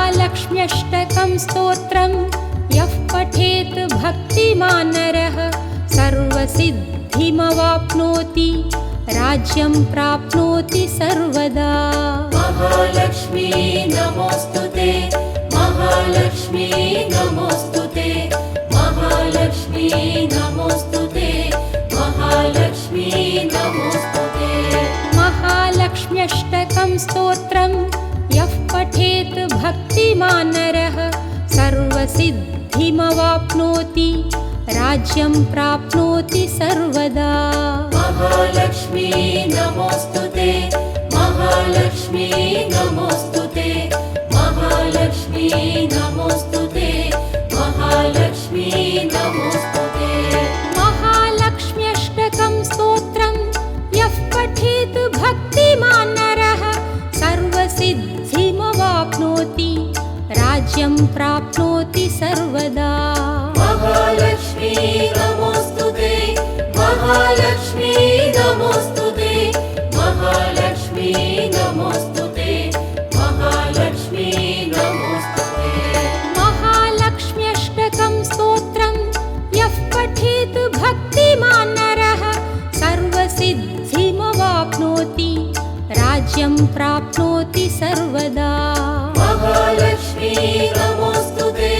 महालक्ष्म्यष्टकं स्तोत्रं यः पठेत् भक्तिमान् नरः सर्वसिद्धिमवाप्नोति राज्यं प्राप्नोति सर्वदा। महालक्ष्मी नमोस्तुते, महालक्ष्मी नमोस्तुते, महालक्ष्मी नमोस्तुते, महालक्ष्मी नमोस्तुते। महालक्ष्म्यष्टकं स्तोत्रं यः पठेत् भक्तिमान् नरः सर्वसिद्धिमवाप्नोति राज्यं प्राप्नोति सर्वदा। महालक्ष्मी नमोस्तुते, महालक्ष्मी नमोस्तुते, महालक्ष्मी नमोस्तुते, महालक्ष्मी नमोस्तुते। महालक्ष्म्यष्टकं स्तोत्रं यः पठेत् भक्तिमान् नरः सर्वसिद्धिमवाप्नोति राज्यं प्राप्नोति सर्वदा। महालक्ष्मी नमोस्तुते, महालक्ष्मी नमोस्तुते, महालक्ष्मी नमोस्तुते, महालक्ष्मी नमोस्तुते। महालक्ष्म्यष्टकं स्तोत्रं यः पठेत् भक्तिमान् नरः सर्वसिद्धिमवाप्नोति राज्यं प्राप्नोति सर्वदा। महालक्ष्मी नमोस्तुते,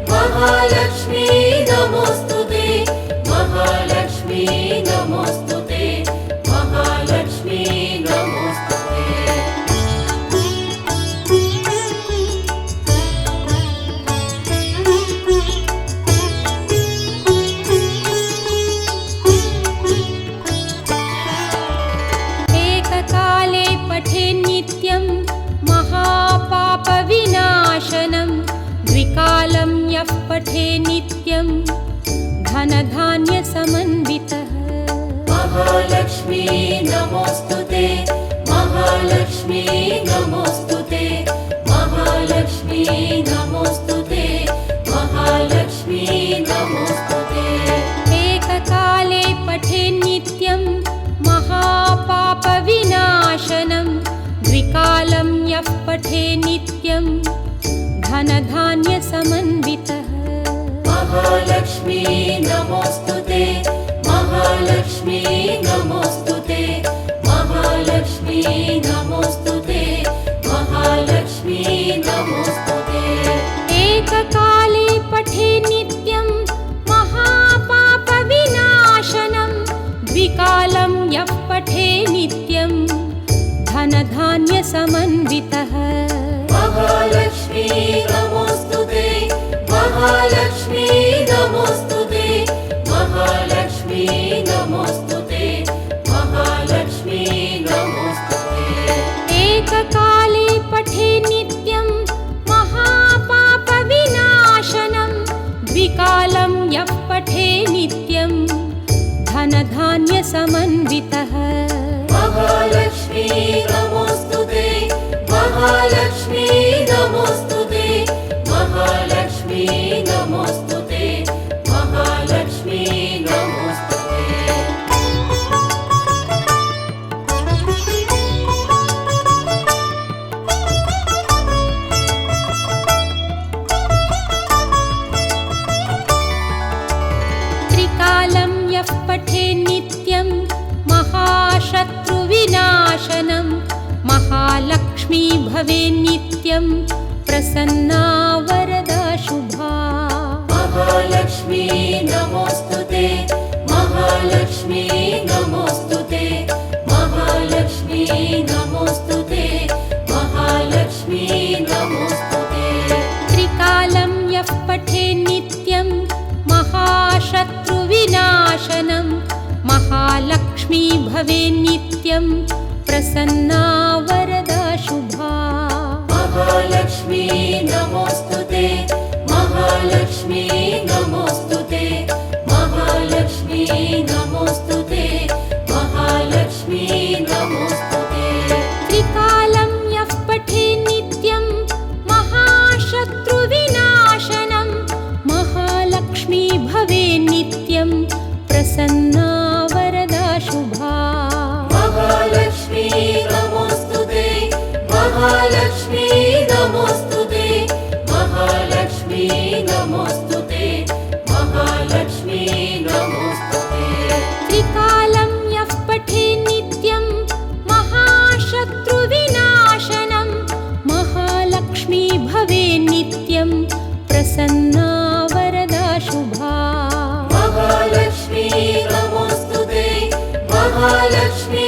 महालक्ष्मी नमोस्तुते, महालक्ष्मी नमोस्तुते, महालक्ष्मी नमोस्तुते। एककाले पठेन्नित्यं महापापविनाशनं द्विकालं यः पठेन्नित्यं धनधान्यसमन्वितः। महालक्ष्मी नमोस्तुते, महालक्ष्मी नमोस्तुते, महालक्ष्मी नमोस्तुते, महालक्ष्मी नमोस्तुते। एककाले पठेन्नित्यं महापापविनाशनं द्विकालं यः पठेन्नित्यं धनधान्यसमन्वितः। महालक्ष्मी नमोस्तुते, महालक्ष्मी नमोस्तुते, महालक्ष्मी नमोस्तुते, महालक्ष्मी नमोस्तुते। एककाले पठेन्नित्यं महापापविनाशनं द्विकालं यः पठेन्नित्यं धनधान्यसमन्वितः। महालक्ष्मी नमोस्तुते, महालक्ष्मी नमोस्तुते, महालक्ष्मी नमोस्तुते, महालक्ष्मी नमोस्तुते। एककाले पठेन्नित्यं महापापविनाशनं द्विकालं यः पठेन्नित्यं धनधान्यसमन्वितः। महालक्ष्मी नमोस्तुते, महालक्ष्मी नमोस्तुते, महालक्ष्मी नमोस्तुते, महालक्ष्मी नमोस्तुते। त्रिकालं यः पठेन्नित्यं महाशत्रुविनाशनं महालक्ष्मी भवेन्नित्यं प्रसन्ना वरदा शुभा। महालक्ष्मी नमोस्तुते, महालक्ष्मी नमोस्तुते, महालक्ष्मी नमोस्तुते, महालक्ष्मी नमोस्तुते। त्रिकालं यः पठेन्नित्यं महाशत्रुविनाशनं महालक्ष्मी भवेन्नित्यं प्रसन्ना वरदा शुभा। महालक्ष्मी नमोस्तुते, महालक्ष्मी नमोस्तुते, महालक्ष्मी नमोस्तुते, महालक्ष्मी नमोस्तुते। त्रिकालं यः पठेन्नित्यं महाशत्रुविनाशनं महालक्ष्मी भवेन्नित्यं प्रसन्ना वरदा शुभा। महालक्ष्मी नमोस्तुते, महालक्ष्मी नमोस्तुते, महालक्ष्मी नमोस्तुते। प्रसन्ना वरदा शुभा। महालक्ष्मी नमोऽस्तु ते महालक्ष्मी